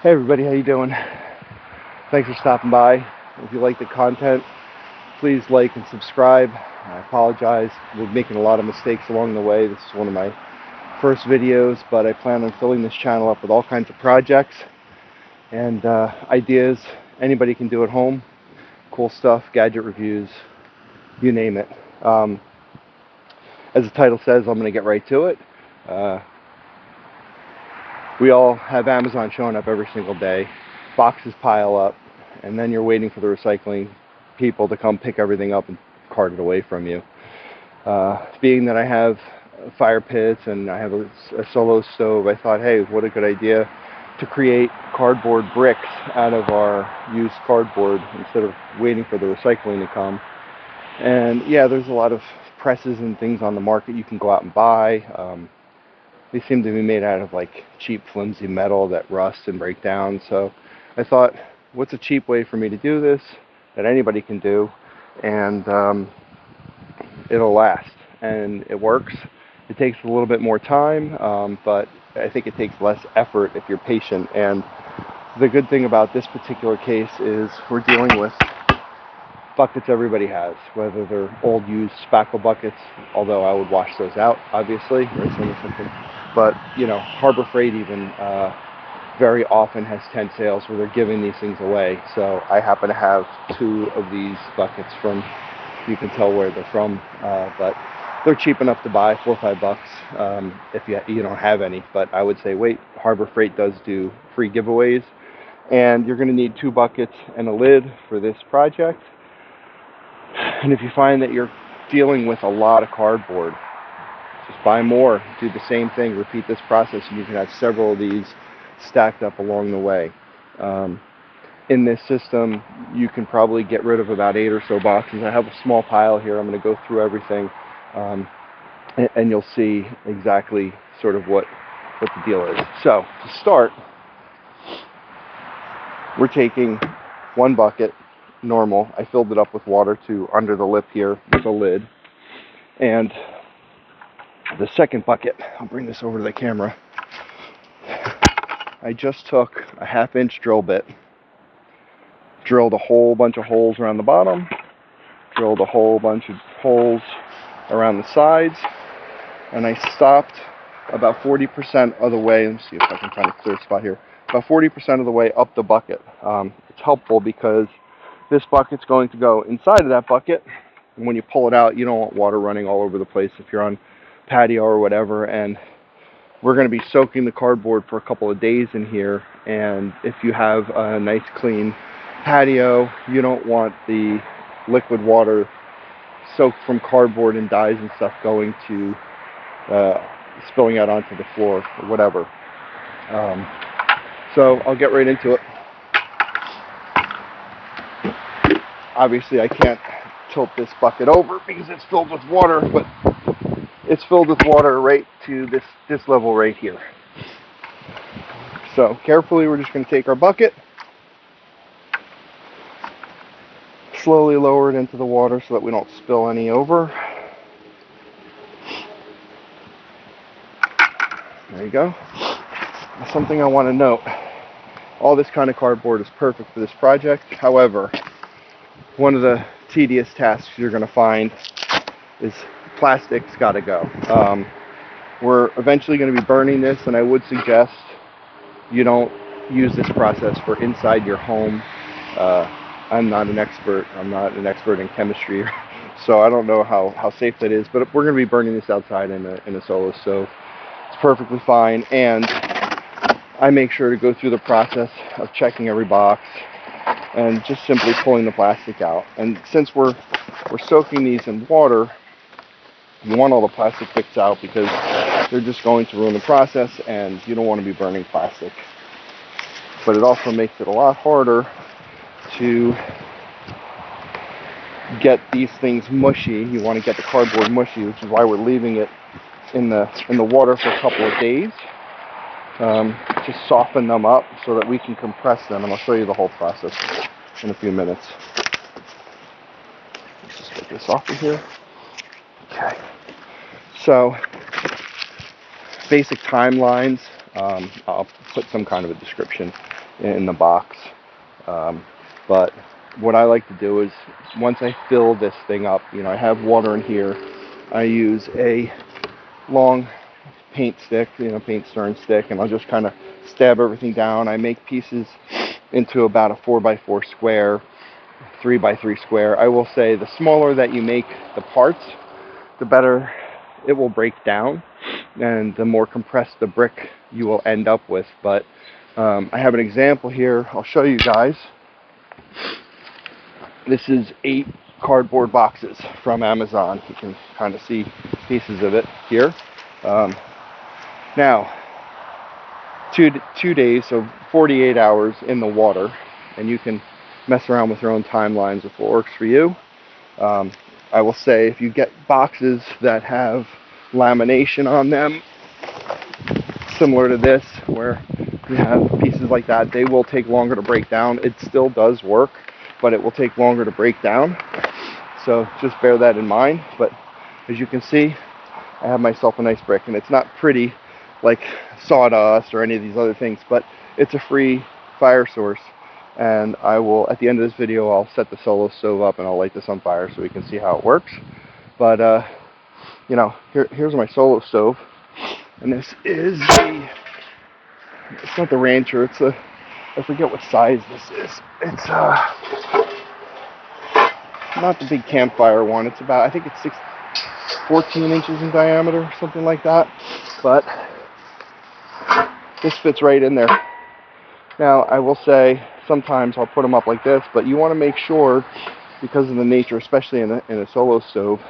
Hey everybody, how you doing? Thanks for stopping by. If you like the content, please like and subscribe. I apologize, we're making a lot of mistakes along the way. This is one of my first videos, but I plan on filling this channel up with all kinds of projects and ideas anybody can do at home. Cool stuff, gadget reviews, you name it. As the title says, I'm going to get right to it. We all have Amazon showing up every single day. Boxes pile up, and then you're waiting for the recycling people to come pick everything up and cart it away from you. Being that I have fire pits and I have a solo stove, I thought, hey, what a good idea to create cardboard bricks out of our used cardboard instead of waiting for the recycling to come. And yeah, there's a lot of presses and things on the market you can go out and buy. They seem to be made out of like cheap flimsy metal that rust and break down. So I thought, what's a cheap way for me to do this that anybody can do, and it'll last and it works. It takes a little bit more time, but I think it takes less effort if you're patient. And the good thing about this particular case is we're dealing with buckets everybody has, whether they're old used spackle buckets, although I would wash those out obviously, or something. But you know, Harbor Freight even very often has tent sales where they're giving these things away. So I happen to have 2 of these buckets from, you can tell where they're from, but they're cheap enough to buy, $4 or $5 if you don't have any. But I would say wait, Harbor Freight does do free giveaways, and you're going to need 2 buckets and a lid for this project. And if you find that you're dealing with a lot of cardboard, just buy more, do the same thing, repeat this process, and you can have several of these stacked up along the way. In this system, you can probably get rid of about 8 or so boxes. I have a small pile here. I'm going to go through everything, and you'll see exactly sort of what the deal is. So to start, we're taking 1 bucket, normal. I filled it up with water to under the lip here with a lid. And the second bucket, I'll bring this over to the camera. I just took a 1/2-inch drill bit, drilled a whole bunch of holes around the bottom, drilled a whole bunch of holes around the sides, and I stopped about 40% of the way. Let me see if I can find a clear spot here. About 40% of the way up the bucket. It's helpful because this bucket's going to go inside of that bucket, and when you pull it out, you don't want water running all over the place if you're on patio or whatever. And we're going to be soaking the cardboard for a couple of days in here, and if you have a nice clean patio, you don't want the liquid water soaked from cardboard and dyes and stuff going to spilling out onto the floor or whatever. So I'll get right into it. Obviously I can't tilt this bucket over because it's filled with water, but it's filled with water right to this level right here. So carefully, we're just going to take our bucket, slowly lower it into the water so that we don't spill any over. There you go. Something I want to note, all this kind of cardboard is perfect for this project. However, one of the tedious tasks you're going to find is plastic's got to go. We're eventually going to be burning this, and I would suggest you don't use this process for inside your home. I'm not an expert. I'm not an expert in chemistry, so I don't know how safe that is. But we're going to be burning this outside in a solo stove. It's perfectly fine, and I make sure to go through the process of checking every box and just simply pulling the plastic out. And since we're soaking these in water, you want all the plastic bits out because they're just going to ruin the process, and you don't want to be burning plastic. But it also makes it a lot harder to get these things mushy. You want to get the cardboard mushy, which is why we're leaving it in the water for a couple of days to soften them up so that we can compress them. And I'll show you the whole process in a few minutes. Let's just get this off of here. Okay. So, basic timelines. I'll put some kind of a description in the box. But what I like to do is once I fill this thing up, I have water in here. I use a long paint stick, paint stirring stick, and I'll just kind of stab everything down. I make pieces into about a 4x4 square, 3x3 square. I will say the smaller that you make the parts, the better it will break down, and the more compressed the brick you will end up with. But I have an example here. I'll show you guys. This is 8 cardboard boxes from Amazon. You can kind of see pieces of it here. Now, two days, so 48 hours in the water, and you can mess around with your own timelines with what works for you. I will say if you get boxes that have lamination on them, similar to this, where you have pieces like that, they will take longer to break down. It still does work, but it will take longer to break down. So just bear that in mind. But as you can see, I have myself a nice brick, and it's not pretty like sawdust or any of these other things, but it's a free fire source. And I will, at the end of this video, I'll set the solo stove up and I'll light this on fire so we can see how it works. But here's my solo stove, and this is it's not the Rancher, it's I forget what size this is. It's not the big campfire one. It's about, I think it's 14 inches in diameter, something like that. But this fits right in there. Now, I will say, sometimes I'll put them up like this, but you want to make sure, because of the nature, especially in a solo stove,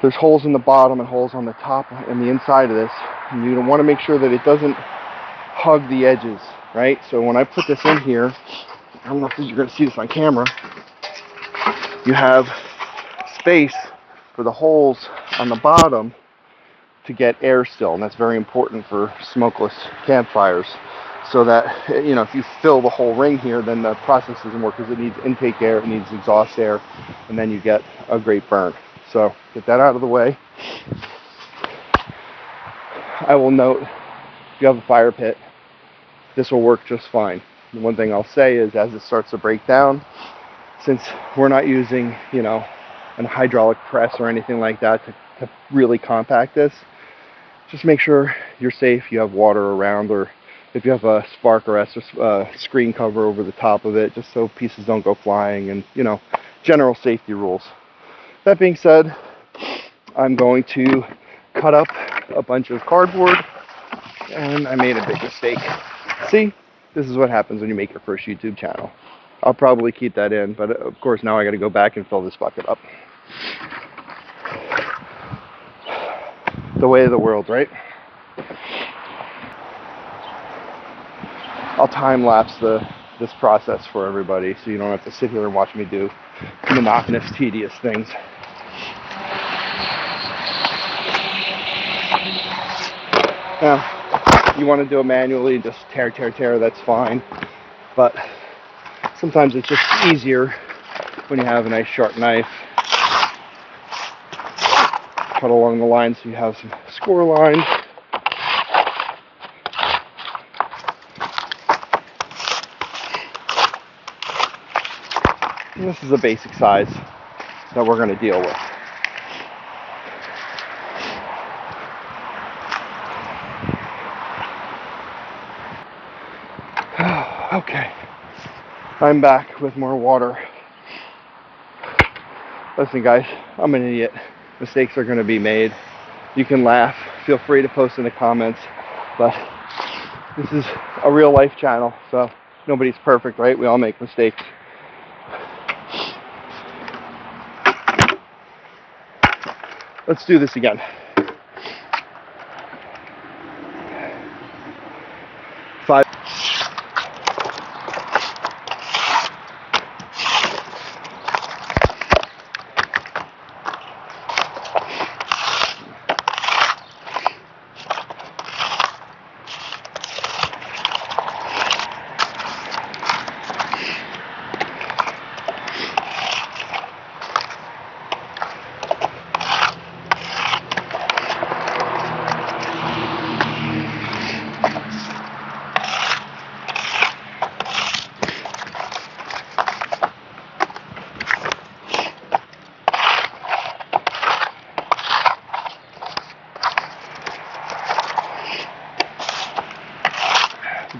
there's holes in the bottom and holes on the top and the inside of this. And you want to make sure that it doesn't hug the edges, right? So when I put this in here, I don't know if you're going to see this on camera, you have space for the holes on the bottom to get air still, and that's very important for smokeless campfires. So that, if you fill the whole ring here, then the process doesn't work, because it needs intake air, it needs exhaust air, and then you get a great burn. So get that out of the way. I will note, if you have a fire pit, this will work just fine. The one thing I'll say is, as it starts to break down, since we're not using, an hydraulic press or anything like that to really compact this, just make sure you're safe, you have water around, or if you have a spark arrest or screen cover over the top of it, just so pieces don't go flying, and general safety rules. That being said, I'm going to cut up a bunch of cardboard, and I made a big mistake. See, this is what happens when you make your first YouTube channel. I'll probably keep that in, but of course now I got to go back and fill this bucket up. The way of the world, right? I'll time lapse this process for everybody, so you don't have to sit here and watch me do monotonous, tedious things. Now, you want to do it manually, just tear, that's fine. But sometimes it's just easier when you have a nice sharp knife. Cut along the line so you have some score lines. And this is a basic size that we're going to deal with. Okay, I'm back with more water. Listen guys, I'm an idiot. Mistakes are going to be made. You can laugh. Feel free to post in the comments. But this is a real life channel, so nobody's perfect, right? We all make mistakes. Let's do this again. Five.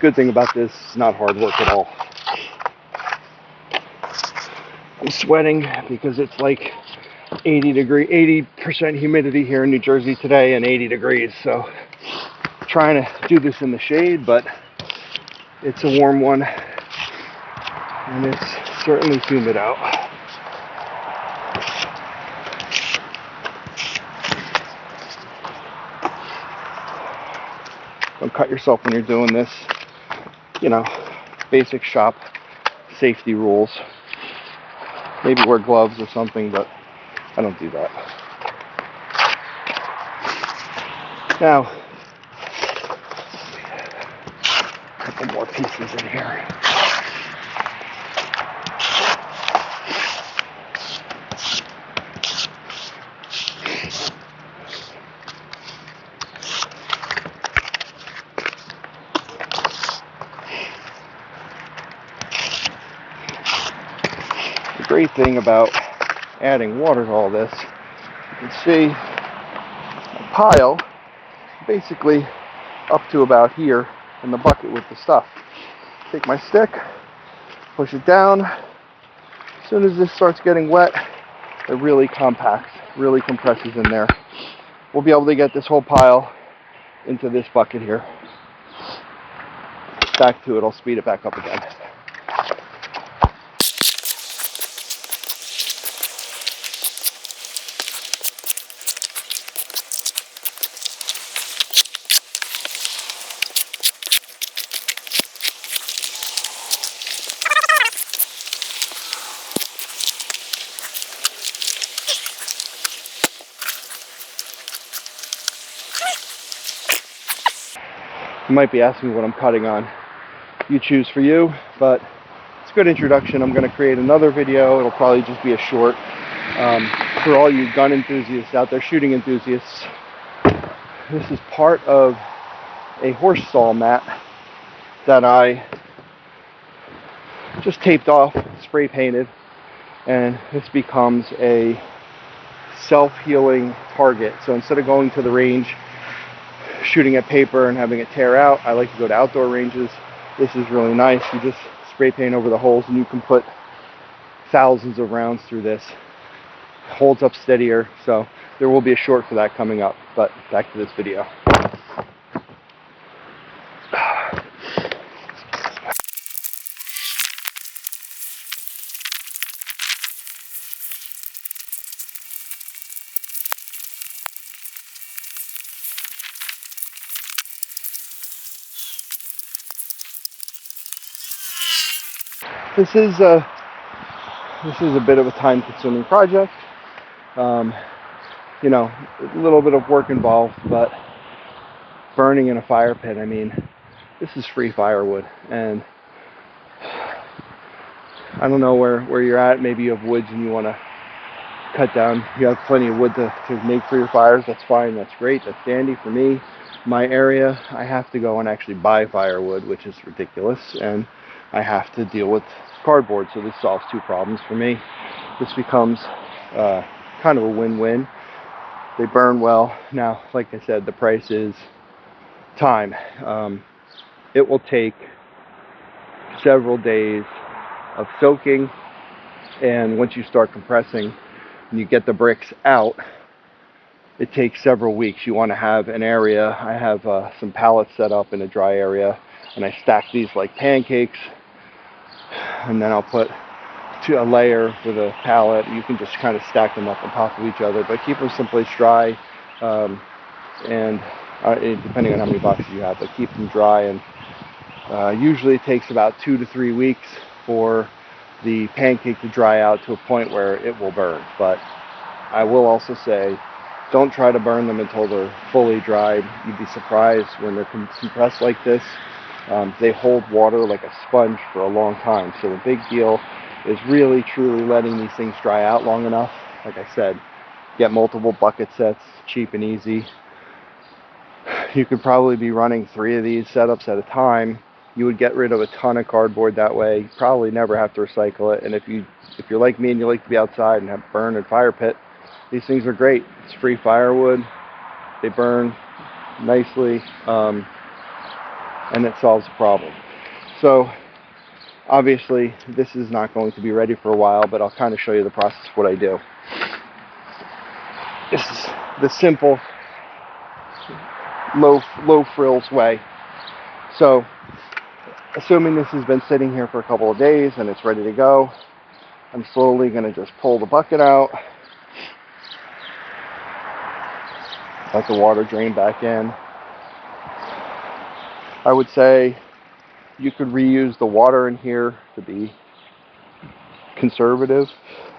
good thing about this, it's not hard work at all. I'm sweating because it's like 80% humidity here in New Jersey today and 80 degrees. So I'm trying to do this in the shade, but it's a warm one and it's certainly humid out. Don't cut yourself when you're doing this. You know, basic shop safety rules. Maybe wear gloves or something, but I don't do that. Now, a couple more pieces in here. The great thing about adding water to all this, you can see a pile basically up to about here in the bucket with the stuff. Take my stick, push it down. As soon as this starts getting wet, it really compacts, really compresses in there. We'll be able to get this whole pile into this bucket here. Back to it, I'll speed it back up again. You might be asking what I'm cutting on. You choose for you, but it's a good introduction. I'm going to create another video. It'll probably just be a short. For all you gun enthusiasts out there, shooting enthusiasts, this is part of a horse stall mat that I just taped off, spray painted, and this becomes a self-healing target. So instead of going to the range, shooting at paper and having it tear out, I like to go to outdoor ranges. This is really nice. You just spray paint over the holes and you can put thousands of rounds through this. Holds up steadier, so there will be a short for that coming up. But back to this video. This is a bit of a time-consuming project. You know, a little bit of work involved, but burning in a fire pit, I mean, this is free firewood, and I don't know where you're at. Maybe you have woods and you want to cut down. You have plenty of wood to make for your fires. That's fine. That's great. That's dandy. For me, my area, I have to go and actually buy firewood, which is ridiculous, and I have to deal with cardboard. So this solves two problems for me. This becomes kind of a win-win. They burn well. Now, like I said, the price is time. It will take several days of soaking, and once you start compressing and you get the bricks out, it takes several weeks. You want to have an area. I have some pallets set up in a dry area, and I stack these like pancakes, and then I'll put a layer with a pallet. You can just kind of stack them up on top of each other, but keep them someplace dry, and depending on how many boxes you have, but keep them dry. And usually it takes about 2 to 3 weeks for the pancake to dry out to a point where it will burn. But I will also say, don't try to burn them until they're fully dried. You'd be surprised when they're compressed like this. They hold water like a sponge for a long time. So the big deal is really truly letting these things dry out long enough. Like I said, get multiple bucket sets, cheap and easy. You could probably be running 3 of these setups at a time. You would get rid of a ton of cardboard that way. You probably never have to recycle it. And if you're like me and you like to be outside and have burn and fire pit, these things are great. It's free firewood. They burn nicely. and it solves the problem. So obviously this is not going to be ready for a while, but I'll kind of show you the process of what I do. This is the simple low frills way. So assuming this has been sitting here for a couple of days and it's ready to go, I'm slowly going to just pull the bucket out, let the water drain back in. I would say you could reuse the water in here to be conservative,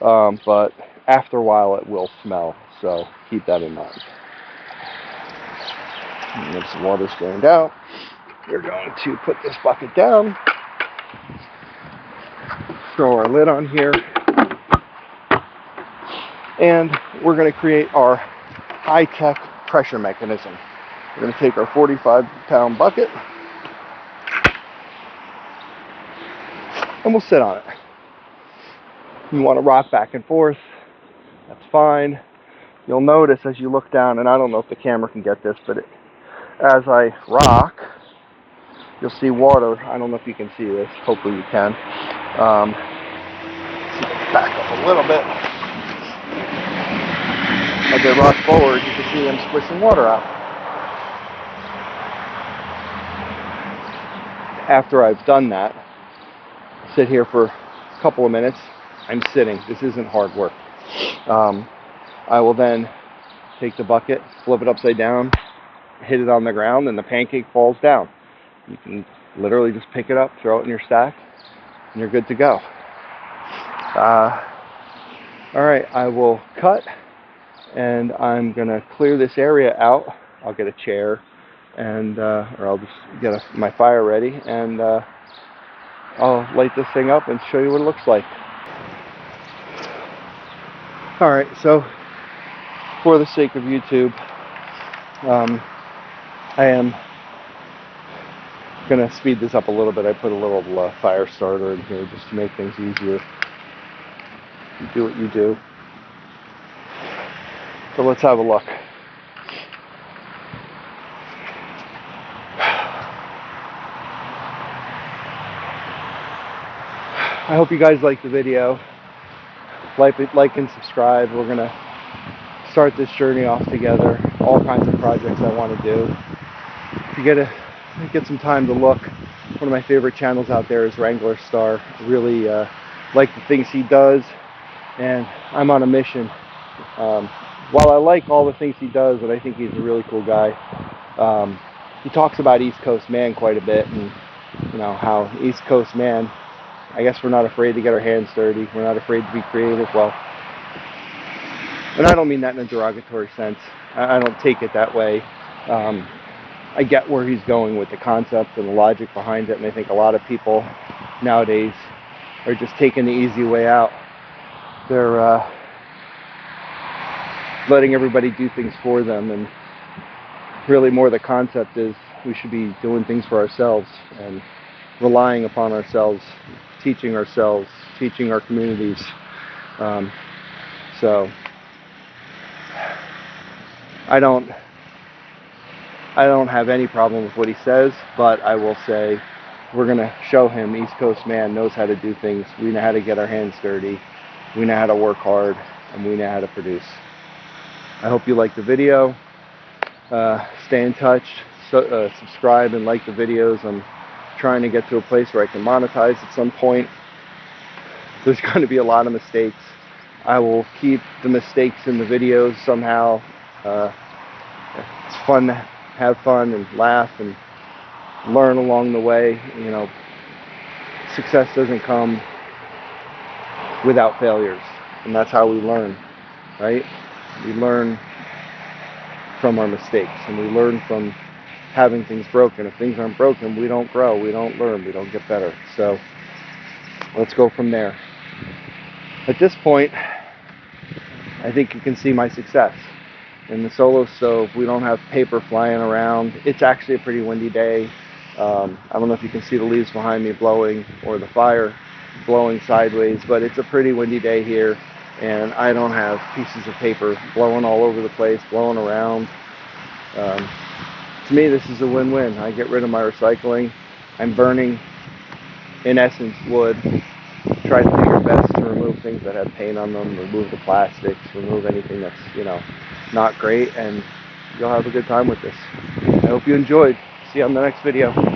but after a while it will smell, so keep that in mind. And once the water's drained out, we're going to put this bucket down, throw our lid on here, and we're going to create our high-tech pressure mechanism. We're going to take our 45-pound bucket and we'll sit on it. You want to rock back and forth, that's fine. You'll notice as you look down, and I don't know if the camera can get this, but as I rock, you'll see water. I don't know if you can see this, hopefully you can. Back up a little bit. As I rock forward, you can see I'm squishing water out. After I've done that, sit here for a couple of minutes. I'm sitting. This isn't hard work. I will then take the bucket, flip it upside down, hit it on the ground, and the pancake falls down. You can literally just pick it up, throw it in your stack, and you're good to go. Alright, I will cut, and I'm going to clear this area out. I'll get a chair, and or I'll just get my fire ready, and I'll light this thing up and show you what it looks like. Alright, so for the sake of YouTube, I am going to speed this up a little bit. I put a little fire starter in here just to make things easier. You do what you do. So let's have a look. I hope you guys like the video. Like and subscribe. We're going to start this journey off together. All kinds of projects I want to do. If you get some time to look, one of my favorite channels out there is Wrangler Star. I really like the things he does, and I'm on a mission. While I like all the things he does, and I think he's a really cool guy, he talks about East Coast man quite a bit, and you know how East Coast man, I guess we're not afraid to get our hands dirty. We're not afraid to be creative. Well, and I don't mean that in a derogatory sense. I don't take it that way. I get where he's going with the concept and the logic behind it, and I think a lot of people nowadays are just taking the easy way out. They're letting everybody do things for them, and really more the concept is we should be doing things for ourselves and relying upon ourselves, teaching our communities. So I don't have any problem with what he says, but I will say we're going to show him East Coast man knows how to do things. We know how to get our hands dirty. We know how to work hard, and we know how to produce. I hope you like the video. Stay in touch. Subscribe and like the videos. I'm trying to get to a place where I can monetize at some point. There's going to be a lot of mistakes. I will keep the mistakes in the videos somehow. It's fun to have fun and laugh and learn along the way. You know, success doesn't come without failures, and that's how we learn, right? We learn from our mistakes, and we learn from having things broken. If things aren't broken, we don't grow, we don't learn, we don't get better. So let's go from there. At this point, I think you can see my success. In the Solo Stove, we don't have paper flying around. It's actually a pretty windy day. I don't know if you can see the leaves behind me blowing or the fire blowing sideways, but it's a pretty windy day here, and I don't have pieces of paper blowing all over the place, blowing around. To me, this is a win-win. I get rid of my recycling. I'm burning, in essence, wood. Try to do your best to remove things that have paint on them, remove the plastics, remove anything that's, not great, and you'll have a good time with this. I hope you enjoyed. See you on the next video.